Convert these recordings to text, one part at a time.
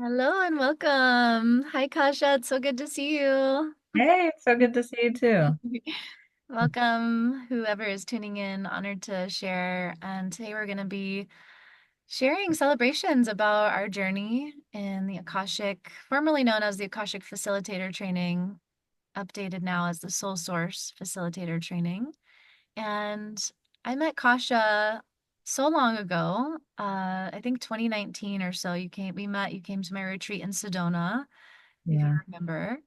Hello and welcome. Hi, Kasha. It's so good to see you. Hey, so good to see you too. Welcome, whoever is tuning in. Honored to share. And today we're going to be sharing celebrations about our journey in the Akashic, formerly known as the Akashic Facilitator Training, updated now as the Soul Source Facilitator Training. And I met Kasha so long ago. I think 2019 or so. You came to my retreat in Sedona, if you Yeah. remember,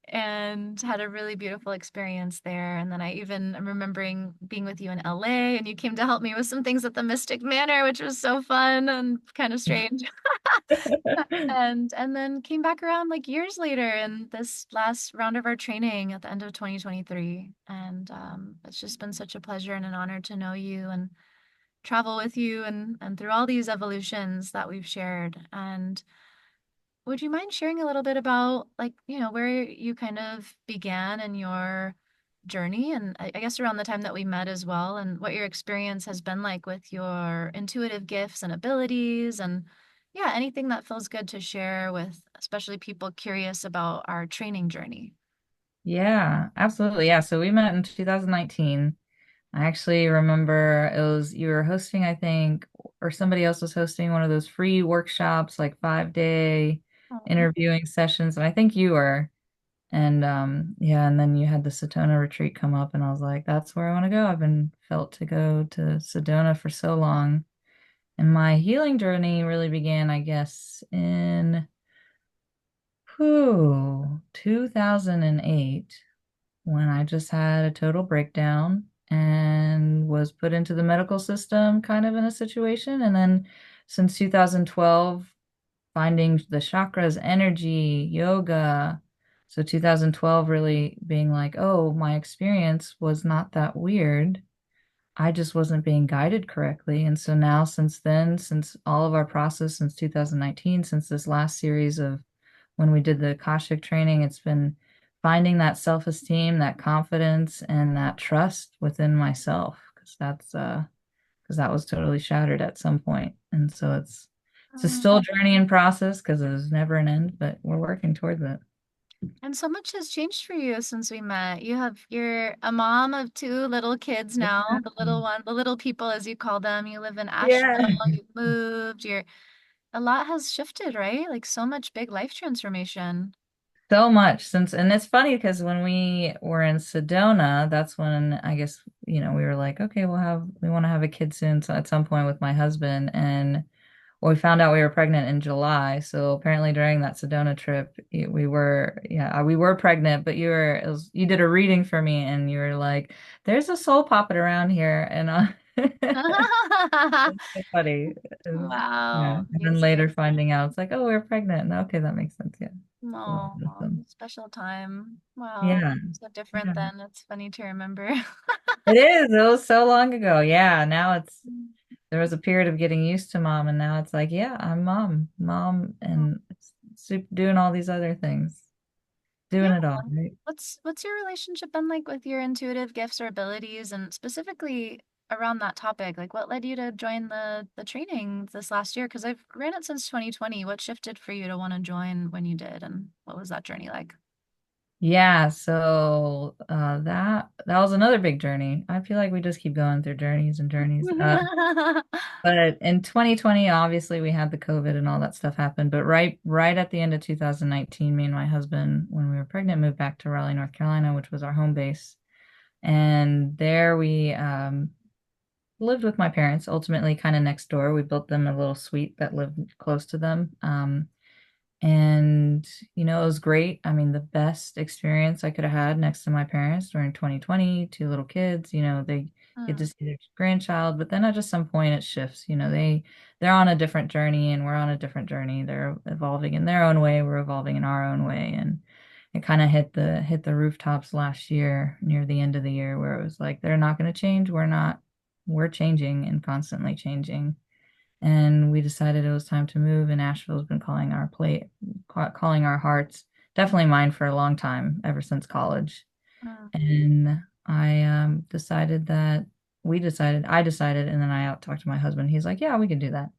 and had a really beautiful experience there. And then I even am remembering being with you in LA, and you came to help me with some things at the Mystic Manor, which was so fun and kind of strange. And then came back around like years later in this last round of our training at the end of 2023. And it's just been such a pleasure and an honor to know you and travel with you and through all these evolutions that we've shared. And would you mind sharing a little bit about where you kind of began in your journey and I guess around the time that we met as well and what your experience has been like with your intuitive gifts and abilities and yeah, anything that feels good to share with especially people curious about our training journey. Yeah, absolutely. Yeah. So we met in 2019. I actually remember it was you were hosting, I think, or somebody else was hosting one of those free workshops, like 5-day Oh. interviewing sessions. And I think you were. And yeah, and then you had the Sedona retreat come up, and I was like, that's where I want to go. I've been felt to go to Sedona for so long. And my healing journey really began, I guess, in 2008 when I just had a total breakdown and was put into the medical system kind of in a situation. And then since 2012, finding the chakras, energy, yoga. So 2012 really being like, oh, my experience was not that weird. I just wasn't being guided correctly. And so now, since then, since all of our process since 2019, since this last series of when we did the Akashic training, it's been finding that self-esteem, that confidence, and that trust within myself, because that was totally shattered at some point. And so it's a still journey and process because there's never an end, but we're working towards it. And so much has changed for you since we met. You're a mom of two little kids now, the little people as you call them. You live in Yeah. Asheville, you've moved, a lot has shifted, right? Like so much big life transformation. So much since, and it's funny because when we were in Sedona, that's when I guess, we were like, okay, we want to have a kid soon. So at some point with my husband, and well, we found out we were pregnant in July. So apparently during that Sedona trip, we were pregnant, but you did a reading for me and you were like, there's a soul popping around here. And it's so funny. Yeah. Wow, And then later amazing. finding out, it's like, oh, we're pregnant. And okay, that makes sense. Yeah. So that Oh, was awesome. special time. Wow, Yeah. so different Yeah. then. It's funny to remember. It is. It was so long ago. Yeah. There was a period of getting used to mom, and now it's like, yeah, I'm mom, and doing all these other things, Yeah. doing it all, right? What's your relationship been like with your intuitive gifts or abilities and specifically around that topic? Like what led you to join the training this last year? Because I've ran it since 2020. What shifted for you to want to join when you did and what was that journey like? Yeah. So that was another big journey. I feel like we just keep going through journeys and journeys. But in 2020, obviously we had the COVID and all that stuff happen. But right at the end of 2019, me and my husband, when we were pregnant, moved back to Raleigh, North Carolina, which was our home base. And there we lived with my parents, ultimately kind of next door. We built them a little suite that lived close to them. And it was great. I mean, the best experience I could have had next to my parents during 2020, two little kids, they get to Mm. see their grandchild, but then at just some point it shifts. They're on a different journey and we're on a different journey. They're evolving in their own way, we're evolving in our own way. And it kind of hit the rooftops last year, near the end of the year, where it was like, they're not going to change. We're not, we're changing and constantly changing. And we decided it was time to move, and Asheville's been calling our hearts, definitely mine for a long time, ever since college. Mm. And I decided that I decided, and then I out talked to my husband. He's like, yeah, we can do that.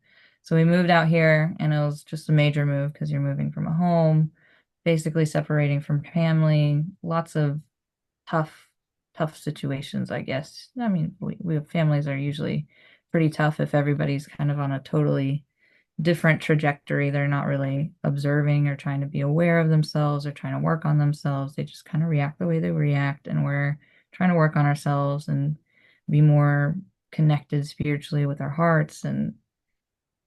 So we moved out here and it was just a major move because you're moving from a home, basically separating from family, lots of tough, tough situations, I guess. I mean, we families are usually pretty tough if everybody's kind of on a totally different trajectory. They're not really observing or trying to be aware of themselves or trying to work on themselves. They just kind of react the way they react. And we're trying to work on ourselves and be more connected spiritually with our hearts. And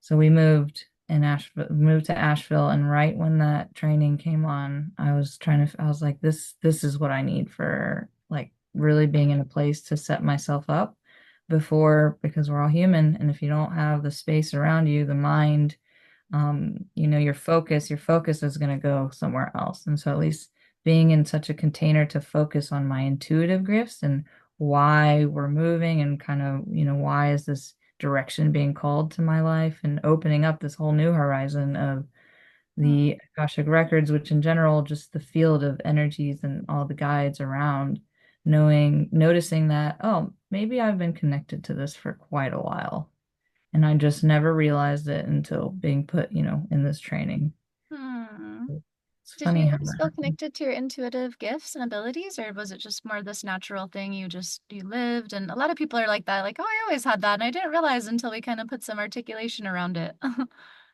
so we moved to Asheville, and right when that training came on, I was like, this is what I need for like really being in a place to set myself up before, because we're all human, and if you don't have the space around you, the mind, your focus is going to go somewhere else. And so at least being in such a container to focus on my intuitive gifts and why we're moving and kind of, why is this direction being called to my life and opening up this whole new horizon of Mm. the Akashic records, which in general, just the field of energies and all the guides around, noticing that, oh, maybe I've been connected to this for quite a while. And I just never realized it until being put, in this training. Hmm. It's Did funny you how always that feel happened. connected to your intuitive gifts and abilities, or was it just more this natural thing you lived? And a lot of people are like that, like, oh, I always had that, and I didn't realize until we kind of put some articulation around it.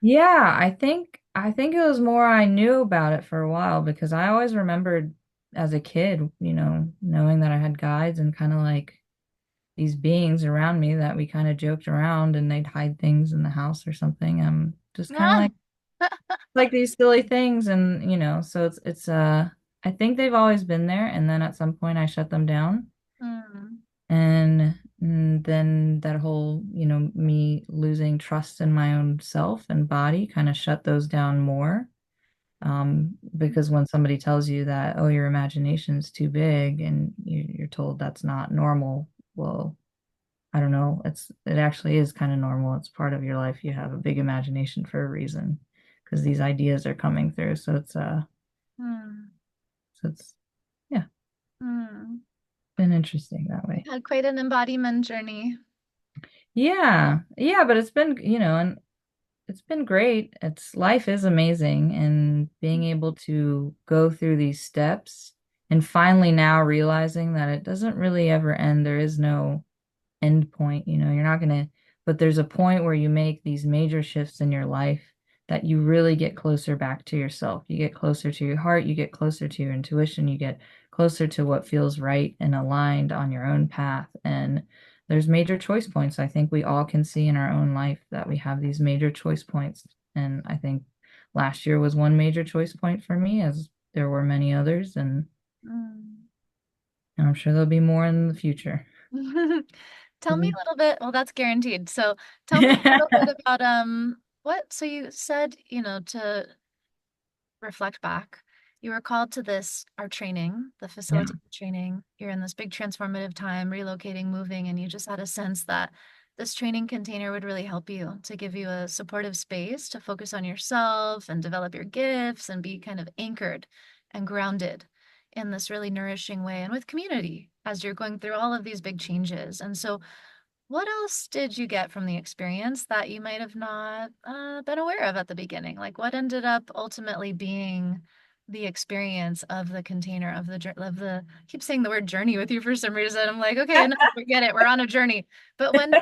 Yeah, I think it was more I knew about it for a while because I always remembered as a kid, knowing that I had guides and kind of like these beings around me that we kind of joked around and they'd hide things in the house or something. Just kind of Ah. like these silly things, and so I think they've always been there, and then at some point I shut them down. Hmm. And then that whole, me losing trust in my own self and body kind of shut those down more. Because when somebody tells you that, oh, your imagination's too big and you're told that's not normal, well, I don't know. It actually is kind of normal. It's part of your life. You have a big imagination for a reason because these ideas are coming through. Hmm. So it's yeah, Hmm. been interesting that way. Had quite an embodiment journey. Yeah. Yeah, but it's been, and it's been great. Life is amazing, and being able to go through these steps and finally now realizing that it doesn't really ever end. There is no end point. You're not gonna, but there's a point where you make these major shifts in your life that you really get closer back to yourself. You get closer to your heart, you get closer to your intuition, you get closer to what feels right and aligned on your own path. And there's major choice points. I think we all can see in our own life that we have these major choice points. And I think last year was one major choice point for me, as there were many others, Hmm. and I'm sure there'll be more in the future. Tell me a little bit, well, that's guaranteed. So tell me a little bit about so you said, to reflect back, you were called to this, our training, the Yeah. facility training. You're in this big transformative time, relocating, moving, and you just had a sense that this training container would really help you to give you a supportive space to focus on yourself and develop your gifts and be kind of anchored and grounded in this really nourishing way and with community as you're going through all of these big changes. And so what else did you get from the experience that you might have not been aware of at the beginning? Like, what ended up ultimately being the experience of the container of I keep saying the word journey with you for some reason. I'm like, okay, no, forget it. We're on a journey. But what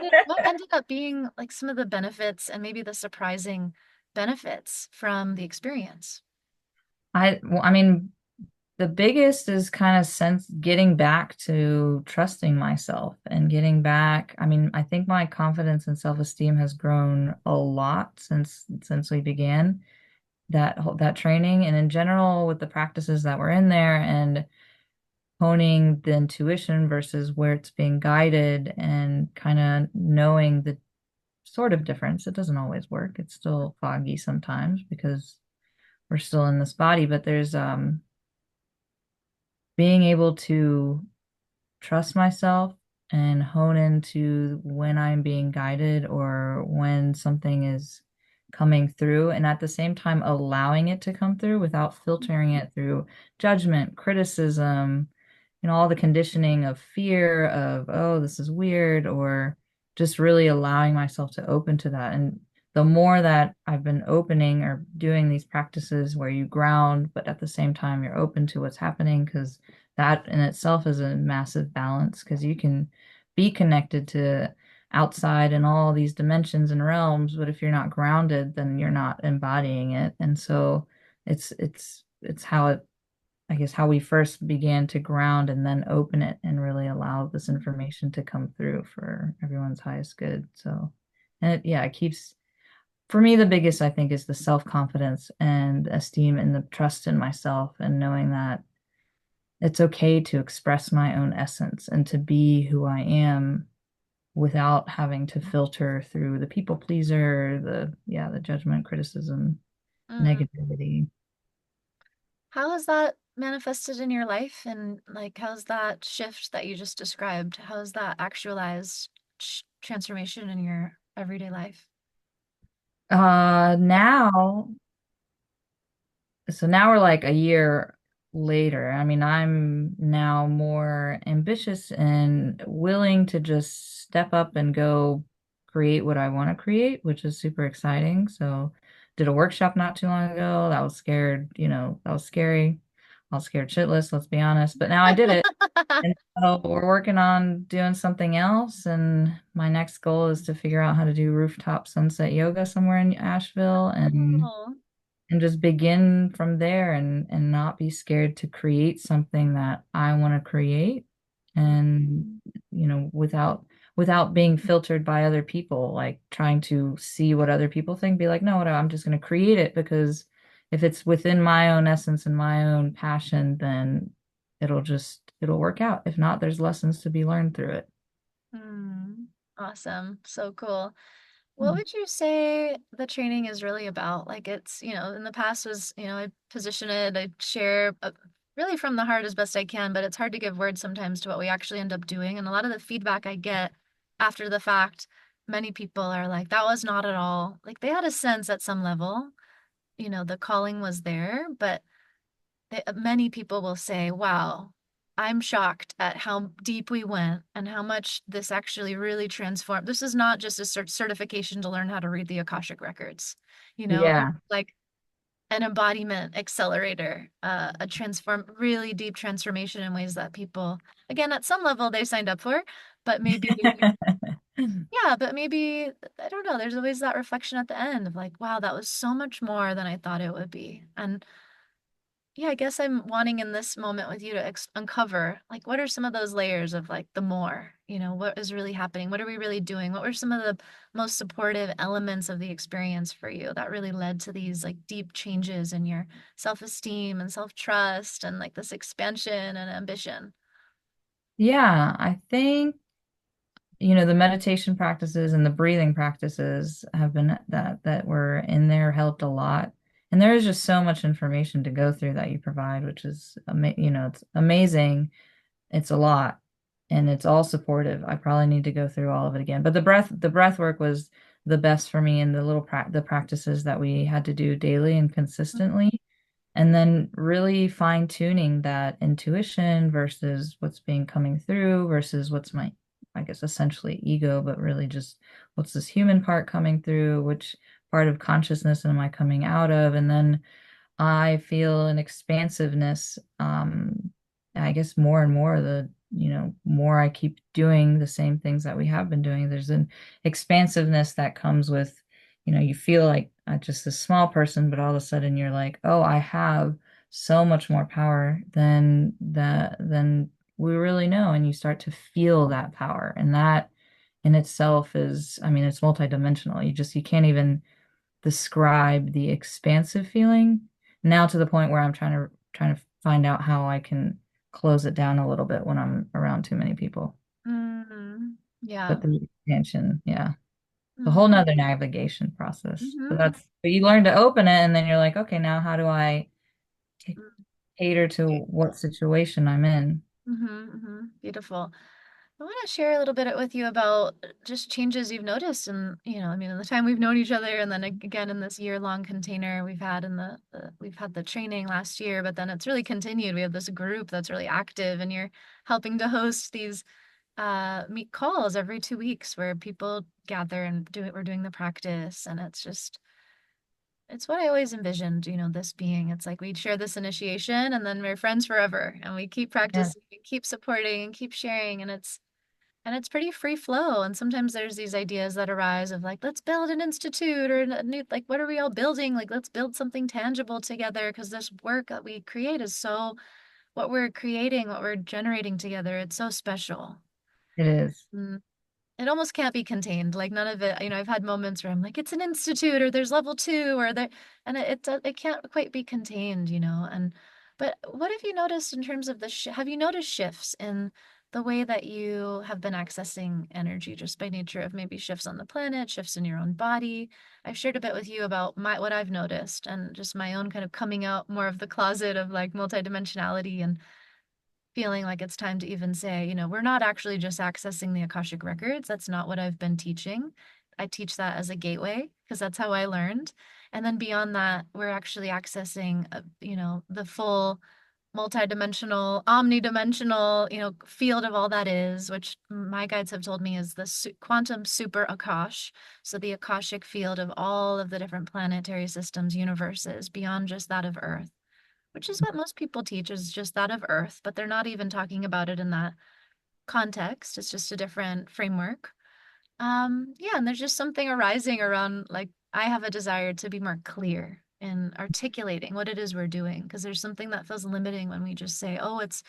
ended up being like some of the benefits and maybe the surprising benefits from the experience? Well, I mean, the biggest is kind of sense getting back to trusting myself and getting back. I mean, I think my confidence and self-esteem has grown a lot since we began that training, and in general with the practices that were in there and honing the intuition versus where it's being guided and kind of knowing the sort of difference. It doesn't always work. It's still foggy sometimes because we're still in this body, but there's being able to trust myself and hone into when I'm being guided or when something is coming through, and at the same time allowing it to come through without filtering it through judgment, criticism, all the conditioning of fear of, oh, this is weird, or just really allowing myself to open to that. And the more that I've been opening or doing these practices where you ground, but at the same time you're open to what's happening, because that in itself is a massive balance, because you can be connected to outside and all these dimensions and realms, but if you're not grounded, then you're not embodying it. And so it's how it, I guess, how we first began to ground and then open it and really allow this information to come through for everyone's highest good. So, and yeah, it keeps, for me, the biggest, I think, is the self-confidence and esteem and the trust in myself and knowing that it's okay to express my own essence and to be who I am without having to filter through the people pleaser, yeah, the judgment, criticism, Mm. negativity. How has that manifested in your life? And like, how's that shift that you just described? How's that actualized transformation in your everyday life? Now, so now we're like a year later. I mean, I'm now more ambitious and willing to just step up and go create what I want to create, which is super exciting. So, did a workshop not too long ago. That was scared, that was scary. I was scared shitless, let's be honest. But now I did it. And so we're working on doing something else. And my next goal is to figure out how to do rooftop sunset yoga somewhere in Asheville Oh. and just begin from there and not be scared to create something that I want to create and without being filtered by other people, like trying to see what other people think, be like, no, I'm just going to create it because if it's within my own essence and my own passion, then it'll work out. If not, there's lessons to be learned through it. Hmm. Awesome. So cool. What Hmm. would you say the training is really about? Like it's, in the past was, I position it, I share really from the heart as best I can, but it's hard to give words sometimes to what we actually end up doing. And a lot of the feedback I get after the fact, many people are like, that was not at all. Like they had a sense at some level, the calling was there, but many people will say, wow, I'm shocked at how deep we went and how much this actually really transformed. This is not just a certification to learn how to read the Akashic records. It's Yeah. like an embodiment accelerator, a really deep transformation in ways that people, again, at some level they signed up for, but maybe, yeah, but maybe, I don't know, there's always that reflection at the end of like, wow, that was so much more than I thought it would be. And yeah, I guess I'm wanting in this moment with you to uncover, like, what are some of those layers of like the more, what is really happening? What are we really doing? What were some of the most supportive elements of the experience for you that really led to these like deep changes in your self-esteem and self-trust and like this expansion and ambition? Yeah, I think the meditation practices and the breathing practices have been that were in there helped a lot. And there is just so much information to go through that you provide, which is it's amazing. It's a lot and it's all supportive. I probably need to go through all of it again. But the breath work was the best for me, and the practices that we had to do daily and consistently, and then really fine tuning that intuition versus what's being coming through versus what's my, I guess, essentially ego, but really just what's this human part coming through, which part of consciousness am I coming out of? And then I feel an expansiveness. I guess more and more more I keep doing the same things that we have been doing, there's an expansiveness that comes with, you feel like just a small person, but all of a sudden you're like, oh, I have so much more power than we really know. And you start to feel that power. And that in itself is, I mean, it's multidimensional. You can't even describe the expansive feeling now, to the point where I'm trying to find out how I can close it down a little bit when I'm around too many people. Mm, yeah. But the expansion, yeah, a whole Mm-hmm. nother navigation process. Mm-hmm. But you learn to open it, and then you're like, okay, now how do I cater to what situation I'm in? Mm-hmm. Mm-hmm. Beautiful. I want to share a little bit with you about just changes you've noticed and I mean in the time we've known each other and then again in this year-long container we've had in we've had the training last year, but then it's really continued. We have this group that's really active and you're helping to host these meet calls every 2 weeks where people gather and do it. We're doing the practice, and it's what I always envisioned, this being. It's like we'd share this initiation and then we're friends forever and we keep Yeah, practicing and keep supporting and keep sharing, and it's pretty free flow. And sometimes there's these ideas that arise of like, let's build an institute or a new, like, what are we all building? Like, let's build something tangible together because this work that we create is so, what we're creating, what we're generating together, it's so special. it is. Mm. It almost can't be contained. Like none of it, I've had moments where I'm like, it's an institute or there's level two or there, and it can't quite be contained, but what have you noticed in terms of have you noticed shifts in the way that you have been accessing energy just by nature of maybe shifts on the planet, shifts in your own body? I've shared a bit with you about what I've noticed and just my own kind of coming out more of the closet of like multidimensionality and feeling like it's time to even say, we're not actually just accessing the Akashic records. That's not what I've been teaching. I teach that as a gateway because that's how I learned. And then beyond that, we're actually accessing, the full multidimensional, omnidimensional, field of all that is, which my guides have told me is the quantum super Akash. So the Akashic field of all of the different planetary systems, universes beyond just that of Earth, which is what most people teach is just that of Earth, but they're not even talking about it in that context. It's just a different framework. Yeah, and there's just something arising around like I have a desire to be more clear in articulating what it is we're doing, because there's something that feels limiting when we just say, oh, it's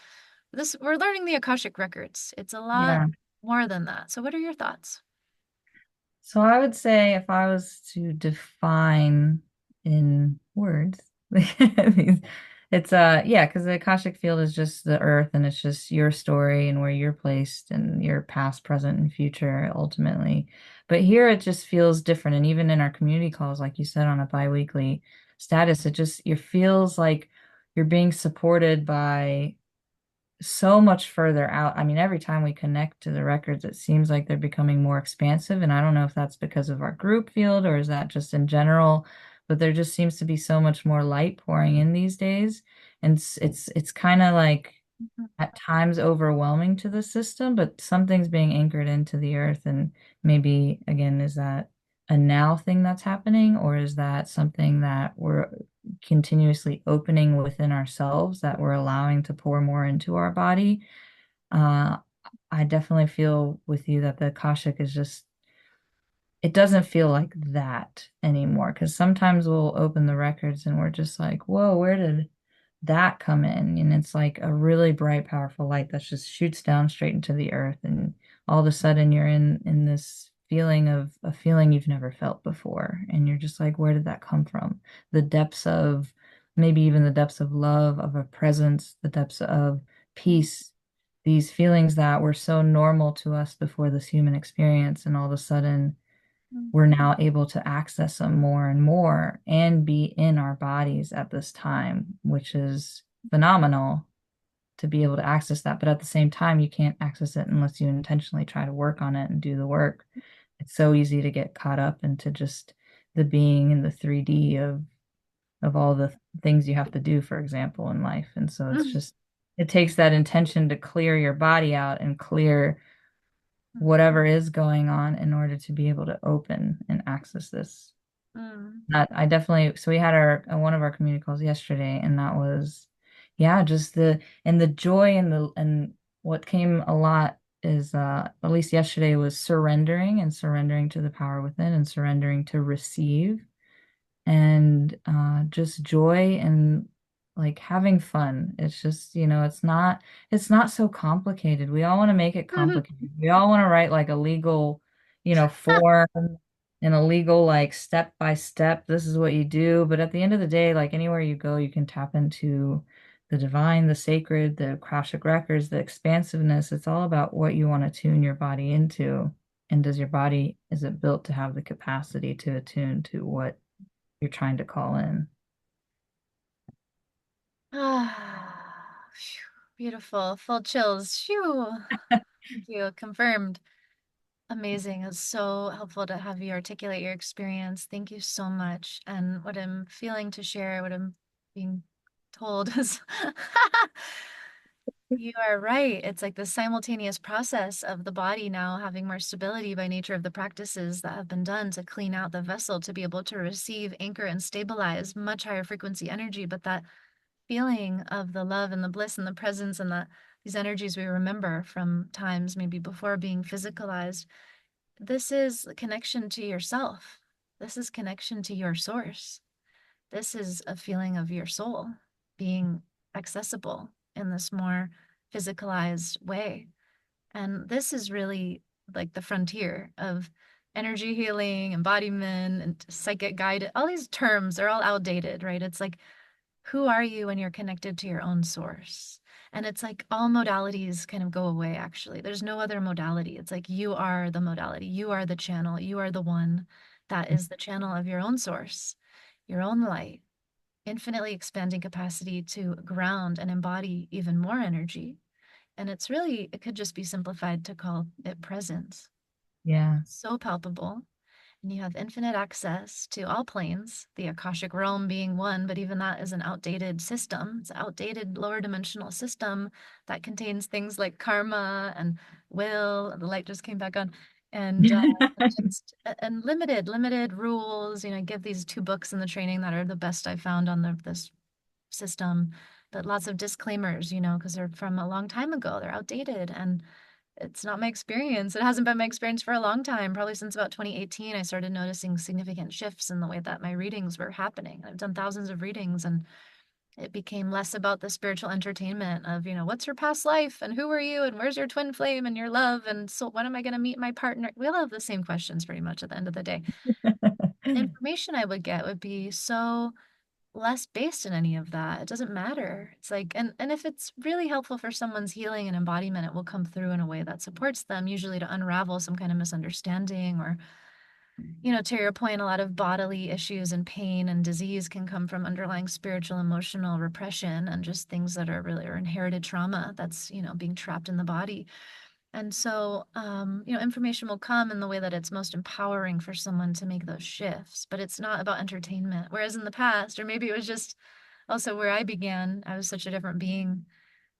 this, we're learning the Akashic records. It's a lot Yeah. more than that. So what are your thoughts? So I would say if I was to define in words, it's yeah, because the Akashic field is just the earth and it's just your story and where you're placed and your past, present, and future ultimately. But here it just feels different. And even in our community calls, like you said, on a biweekly status, it feels like you're being supported by so much further out. I mean, every time we connect to the records, it seems like they're becoming more expansive. And I don't know if that's because of our group field or is that just in general, but there just seems to be so much more light pouring in these days. And it's kind of like at times overwhelming to the system, but something's being anchored into the earth. And maybe again, is that a now thing that's happening, or is that something that we're continuously opening within ourselves that we're allowing to pour more into our body? Uh, I definitely feel with you that the Akashic is just, it doesn't feel like that anymore. Because sometimes we'll open the records and we're just like, whoa, where did that come in? And it's like a really bright, powerful light that just shoots down straight into the earth. And all of a sudden you're in this feeling of a feeling you've never felt before. And you're just like, where did that come from? The depths of maybe even the depths of love, of a presence, the depths of peace, these feelings that were so normal to us before this human experience. And all of a sudden we're now able to access them more and more and be in our bodies at this time, which is phenomenal to be able to access that. But at the same time, you can't access it unless you intentionally try to work on it and do the work. It's so easy to get caught up into just the being in the 3D of all the things you have to do, for example, in life. And so it's Mm, just it takes that intention to clear your body out and clear mm, whatever is going on in order to be able to open and access this. mm, That I definitely, so we had our one of our community calls yesterday, and that was, yeah, just the joy and what came a lot is at least yesterday was surrendering and surrendering to the power within and surrendering to receive and just joy and like having fun. It's just, it's not so complicated. We all want to make it mm. complicated. We all want to write like a legal, form and a legal like step by step, this is what you do. But at the end of the day, like anywhere you go, you can tap into the divine, the sacred, the Akashic records, the expansiveness. It's all about what you want to tune your body into. And does your body, is it built to have the capacity to attune to what you're trying to call in? Ah, phew, beautiful. Full chills. Phew. Thank you. Confirmed. Amazing. It's so helpful to have you articulate your experience. Thank you so much. And what I'm feeling to share, what I'm being told is You are right. It's like the simultaneous process of the body now having more stability by nature of the practices that have been done to clean out the vessel to be able to receive, anchor, and stabilize much higher frequency energy. But that feeling of the love and the bliss and the presence and these energies we remember from times maybe before being physicalized, this is connection to yourself. This is connection to your source. This is a feeling of your soul being accessible in this more physicalized way. And this is really like the frontier of energy healing, embodiment, and psychic guide. All these terms are all outdated, right? It's like, who are you when you're connected to your own source? And it's like all modalities kind of go away, actually. There's no other modality. It's like you are the modality, you are the channel, you are the one that is the channel of your own source, your own light, infinitely expanding capacity to ground and embody even more energy. And it's really, it could just be simplified to call it presence. Yeah. So palpable. And you have infinite access to all planes, the Akashic realm being one, but even that is an outdated system. It's an outdated lower dimensional system that contains things like karma and will. The light just came back on. And just and limited rules. You know, I give these two books in the training that are the best I found on this system, but lots of disclaimers, you know, because they're from a long time ago. They're outdated and it's not my experience. It hasn't been my experience for a long time. Probably since about 2018, I started noticing significant shifts in the way that my readings were happening. I've done thousands of readings and it became less about the spiritual entertainment of, you know, what's your past life and who are you and where's your twin flame and your love and so when am I going to meet my partner? We all have the same questions pretty much at the end of the day. Information I would get would be so less based in any of that. It doesn't matter. It's like, and if it's really helpful for someone's healing and embodiment, it will come through in a way that supports them, usually to unravel some kind of misunderstanding or, you know, to your point, a lot of bodily issues and pain and disease can come from underlying spiritual, emotional repression and just things that are really or inherited trauma that's, you know, being trapped in the body. And so, you know, information will come in the way that it's most empowering for someone to make those shifts, but it's not about entertainment. Whereas in the past, or maybe it was just also where I began, I was such a different being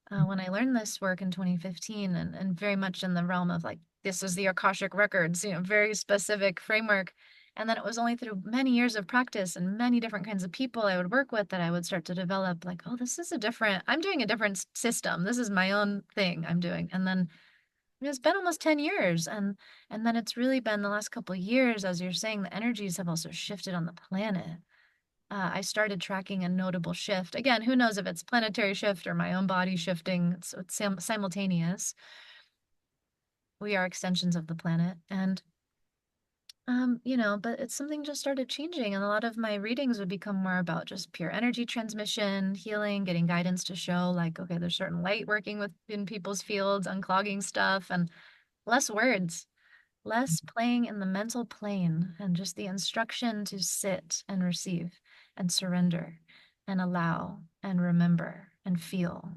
when I learned this work in 2015 and very much in the realm of like, this is the Akashic Records, you know, very specific framework. And then it was only through many years of practice and many different kinds of people I would work with that I would start to develop like, oh, this is a different, I'm doing a different system. This is my own thing I'm doing. And then it's been almost 10 years and then it's really been the last couple of years, as you're saying, the energies have also shifted on the planet. I started tracking a notable shift. Again, who knows if it's planetary shift or my own body shifting. So it's simultaneous. We are extensions of the planet. And you know, but it's something just started changing. And a lot of my readings would become more about just pure energy transmission, healing, getting guidance to show like, okay, there's certain light working within people's fields, unclogging stuff, and less words. Less playing in the mental plane and just the instruction to sit and receive and surrender and allow and remember and feel.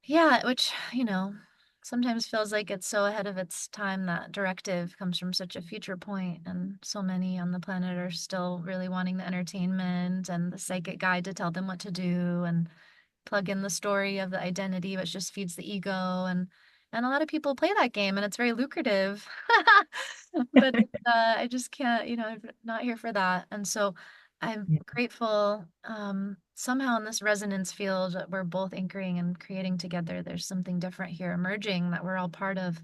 Yeah, which, you know, sometimes feels like it's so ahead of its time. That directive comes from such a future point, and so many on the planet are still really wanting the entertainment and the psychic guide to tell them what to do and plug in the story of the identity, which just feeds the ego and a lot of people play that game and it's very lucrative. But I just can't, you know, I'm not here for that. And so I'm Yeah. grateful somehow in this resonance field that we're both anchoring and creating together. There's something different here emerging that we're all part of.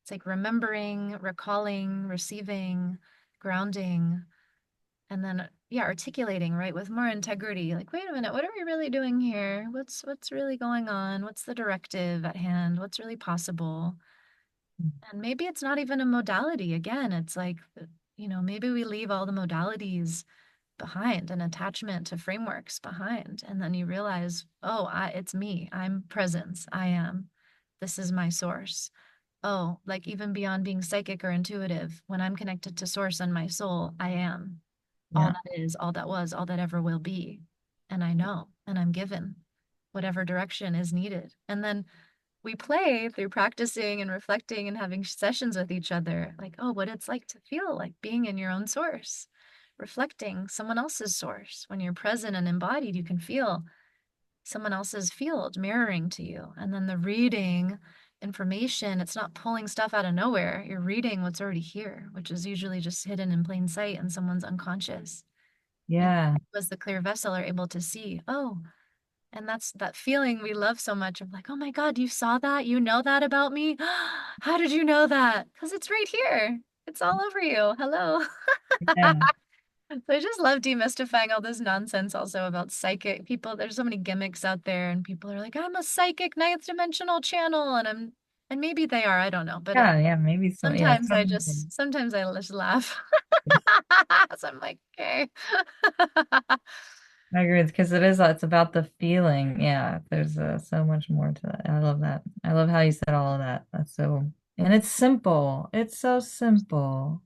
It's like remembering, recalling, receiving, grounding, and then yeah, articulating, right, with more integrity. Like, wait a minute, what are we really doing here? What's really going on? What's the directive at hand? What's really possible? And maybe it's not even a modality. Again, it's like, you know, maybe we leave all the modalities behind and attachment to frameworks behind. And then you realize, oh, it's me. I'm presence. I am. This is my source. Oh, like even beyond being psychic or intuitive, when I'm connected to source and my soul, I am all Yeah. that is, all that was, all that ever will be. And I know, and I'm given whatever direction is needed. And then we play through practicing and reflecting and having sessions with each other, like, oh, what it's like to feel like being in your own source, reflecting someone else's source. When you're present and embodied, you can feel someone else's field mirroring to you. And then the reading information, it's not pulling stuff out of nowhere. You're reading what's already here, which is usually just hidden in plain sight and someone's unconscious. And Yeah. was the clear vessel are able to see, oh, and that's that feeling we love so much of like, oh my God, you saw that? You know that about me? How did you know that? Because it's right here. It's all over you. Hello. Yeah. So I just love demystifying all this nonsense also about psychic people. There's so many gimmicks out there, and people are like, I'm a psychic ninth dimensional channel, and maybe they are, I don't know. But Yeah, yeah, maybe some, yeah, sometimes I just laugh. So I'm like, okay. I agree because it is, it's about the feeling. Yeah, there's so much more to that. I love that. I love how you said all of that. That's so, and it's simple. It's so simple.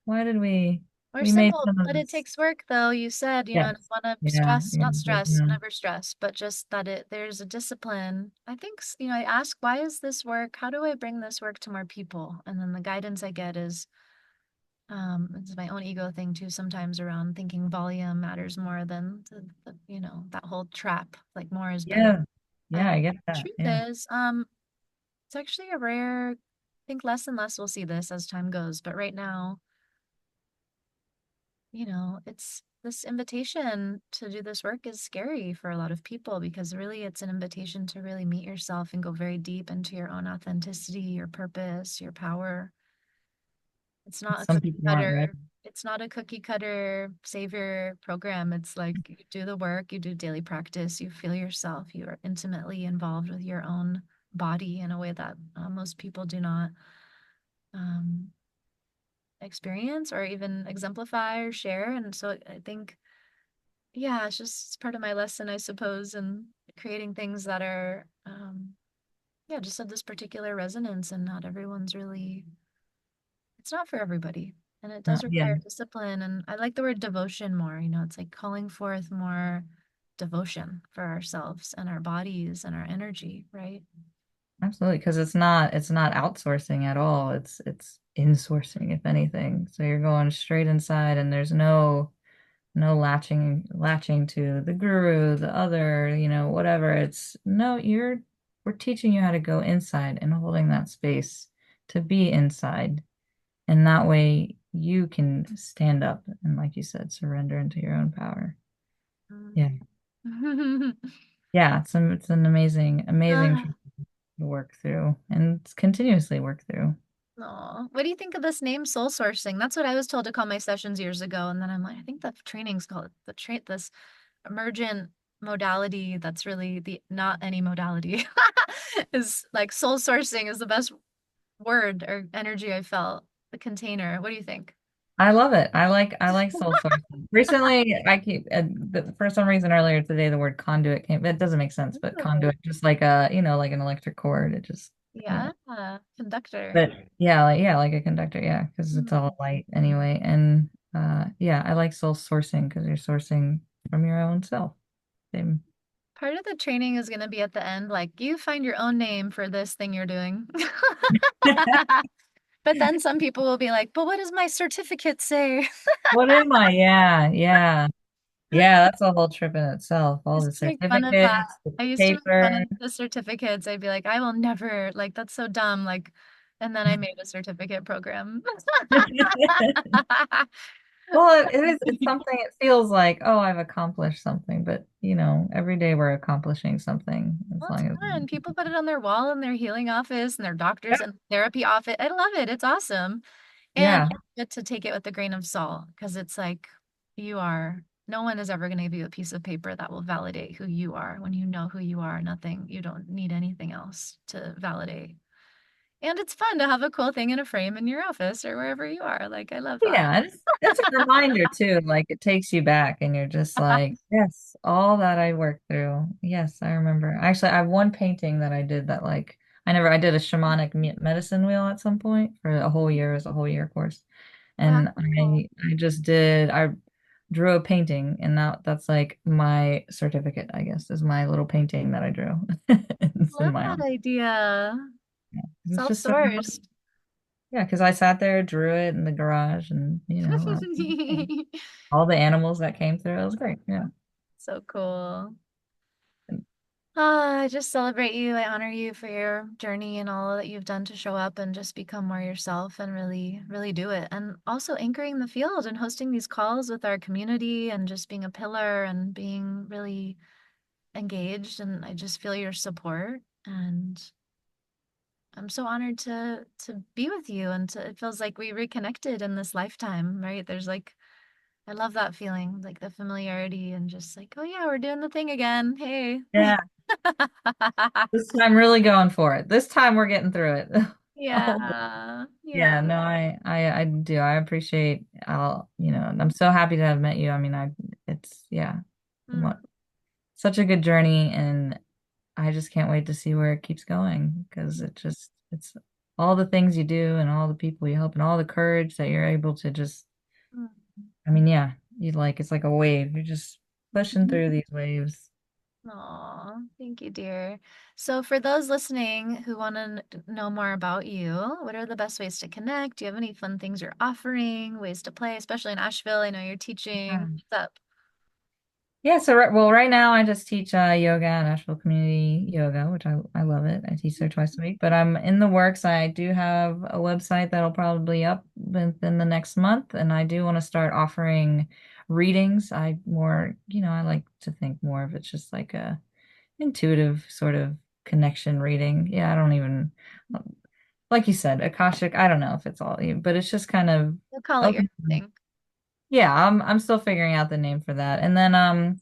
Why did Or we made simple, some of but it this? takes work though. You said, I Yes. don't want to Yeah. Yeah. not stress, Yeah. never stress, but just that there's a discipline. I think, I ask, why is this work? How do I bring this work to more people? And then the guidance I get is, it's my own ego thing too, sometimes around thinking volume matters more than that whole trap, like more is better. Yeah. Yeah, I get that. Truth Yeah. is, it's actually a rare, I think less and less we'll see this as time goes, but right now, it's this invitation to do this work is scary for a lot of people because really it's an invitation to really meet yourself and go very deep into your own authenticity, your purpose, your power. It's not a Some cookie people aren't ready. cutter. It's not a cookie cutter savior program. It's like you do the work, you do daily practice, you feel yourself, you are intimately involved with your own body in a way that most people do not um, experience or even exemplify or share. And so I think, yeah, it's part of my lesson, I suppose, in creating things that are, yeah, just of this particular resonance, and not everyone's really, it's not for everybody. And it does Yeah, require discipline. And I like the word devotion more, it's like calling forth more devotion for ourselves and our bodies and our energy, right? absolutely. Because it's not outsourcing at all. It's insourcing, if anything. So you're going straight inside and there's no latching to the guru, the other, whatever. It's no, we're teaching you how to go inside and holding that space to be inside. And that way you can stand up and, like you said, surrender into your own power. Yeah. Mm. Yeah, it's an amazing, amazing Ah, truth to work through and continuously work through. aw. What do you think of this name, soul sourcing? That's what I was told to call my sessions years ago. And then I'm like, I think the training's called this emergent modality that's really the not any modality is like soul sourcing is the best word or energy I felt. The container. What do you think? I love it. I like soul sourcing. Recently, I keep for some reason earlier today the word conduit came. It doesn't make sense, but Ooh, conduit just like like an electric cord. It just yeah, conductor. but yeah, like a conductor. Yeah, because it's Hmm. all light anyway. And yeah, I like soul sourcing because you're sourcing from your own self. Same. Part of the training is going to be at the end, like you find your own name for this thing you're doing. But then some people will be like, but what does my certificate say? What am I? Yeah, yeah. Yeah, that's a whole trip in itself. I All used the to make fun of that. certificates, the I used to make fun paper. of the certificates. I'd be like, I will never, like, that's so dumb. Like, and then I made a certificate program. Well, it's something, it feels like, oh, I've accomplished something, but every day we're accomplishing something as Well, it's long as fun. People put it on their wall in their healing office and their doctors and therapy office. I love it. It's awesome. And yeah. it's good to take it with a grain of salt because it's like no one is ever going to give you a piece of paper that will validate who you are. When you know who you are, you don't need anything else to validate. And it's fun to have a cool thing in a frame in your office or wherever you are. Like, I love that. Yeah, and it's a reminder too. Like it takes you back, and you're just like, yes, all that I worked through. Yes, I remember. Actually, I have one painting that I did that like I did a shamanic medicine wheel at some point for a whole year as a whole year course, and Wow. I drew a painting, and that's like my certificate, I guess, is my little painting that I drew. It's in Love my that office. idea. It's just so Self-sourced. yeah, because I sat there, drew it in the garage, and all the animals that came through. It was great. Yeah. So cool. I just celebrate you. I honor you for your journey and all that you've done to show up and just become more yourself and really, really do it. And also anchoring the field and hosting these calls with our community and just being a pillar and being really engaged. And I just feel your support. And I'm so honored to be with you and it feels like we reconnected in this lifetime, right? There's like I love that feeling, like the familiarity and just like, oh yeah, we're doing the thing again. Hey. Yeah. This time really going for it. This time we're getting through it. Oh, Yeah. Yeah. yeah, no, I do. I appreciate I'm so happy to have met you. I mean, it's yeah, Mm, what such a good journey and I just can't wait to see where it keeps going because it's all the things you do and all the people you help and all the courage that you're able to just I mean, yeah, you like it's like a wave. You're just pushing mm. through these waves. Aw, thank you, dear. So, for those listening who want to know more about you, what are the best ways to connect? Do you have any fun things you're offering, ways to play, especially in Asheville? I know you're teaching. What's up? Yeah, so right now I just teach yoga at Asheville Community Yoga, which I love it. I teach there twice a week, but I'm in the works. I do have a website that'll probably up within the next month, and I do want to start offering readings. I like to think more of it's just like a intuitive sort of connection reading. Yeah, I don't even like you said, Akashic. I don't know if it's all, but it's just kind of We'll call it your open. thing. Yeah, I'm still figuring out the name for that. And then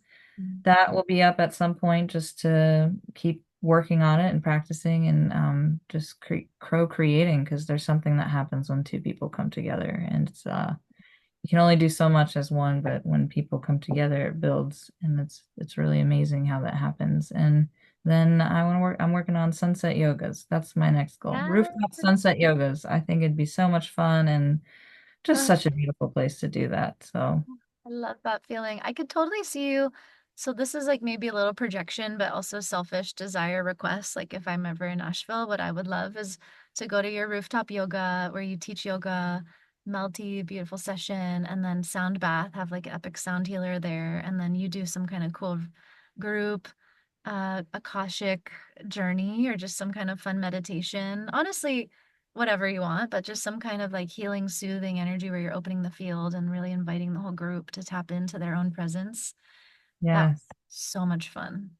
that will be up at some point just to keep working on it and practicing and just co-creating because there's something that happens when two people come together and it's you can only do so much as one, but when people come together it builds and it's really amazing how that happens. And then I'm working on sunset yogas. That's my next goal. Yeah. Rooftop sunset yogas. I think it'd be so much fun and just such a beautiful place to do that. So I love that feeling. I could totally see you. So this is like maybe a little projection, but also selfish desire request. Like if I'm ever in Nashville, what I would love is to go to your rooftop yoga where you teach yoga, melty, beautiful session, and then sound bath, have like epic sound healer there, and then you do some kind of cool group Akashic journey or just some kind of fun meditation. Honestly, whatever you want, but just some kind of like healing, soothing energy where you're opening the field and really inviting the whole group to tap into their own presence. That was yes. so much fun.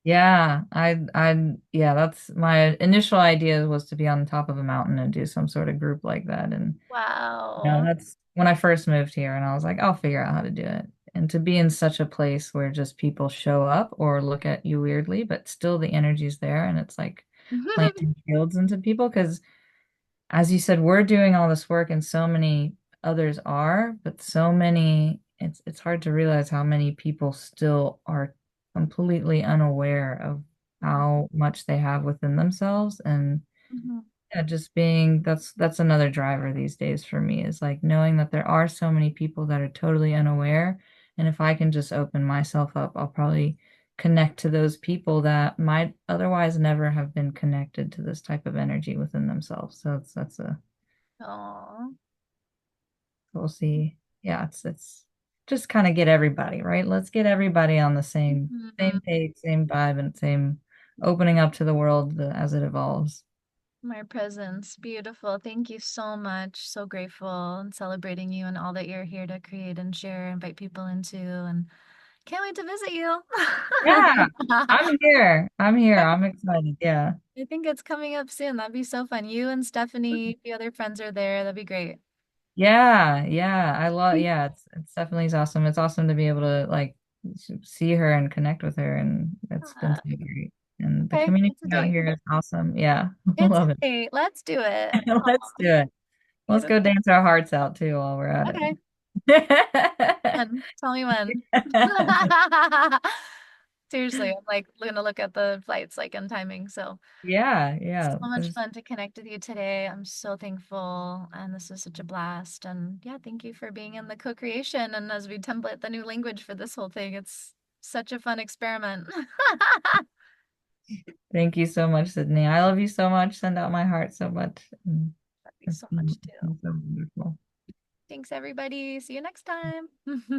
Yeah, that's my initial idea was to be on the top of a mountain and do some sort of group like that. And, Wow. that's when I first moved here and I was like, I'll figure out how to do it. And to be in such a place where just people show up or look at you weirdly, but still the energy's there and it's like planting fields into people because as you said, we're doing all this work and so many others are, but so many, it's hard to realize how many people still are completely unaware of how much they have within themselves. And Mhm. yeah, just being that's another driver these days for me is like knowing that there are so many people that are totally unaware. And if I can just open myself up, I'll probably connect to those people that might otherwise never have been connected to this type of energy within themselves. So that's a Aw. we'll see. Yeah, it's just kind of get everybody, right? Let's get everybody on the same Mhm. page, same vibe, and same opening up to the world as it evolves. My presence. Beautiful. Thank you so much. So grateful and celebrating you and all that you're here to create and share, invite people into, and can't wait to visit you. Yeah, I'm here. I'm here. I'm excited. Yeah. I think it's coming up soon. That'd be so fun. You and Stephanie, the other friends are there. That'd be great. Yeah. Yeah, it's definitely is awesome. It's awesome to be able to like see her and connect with her and it's been Uh, so great. And the okay, community it's a out date. here is awesome. Yeah. It's a Love it. date. Let's do it. Let's Aw, do it. Let's go beautiful. dance our hearts out too while we're at Okay. it. When? Tell me when. Seriously, I'm like gonna look at the flights like and timing. So Yeah. so much fun to connect with you today. I'm so thankful, and this was such a blast. And yeah, thank you for being in the co-creation. And as we template the new language for this whole thing, it's such a fun experiment. Thank you so much, Sydney. I love you so much. Send out my heart so much. Love you It's so been much too. it's been so wonderful. Thanks, everybody. See you next time.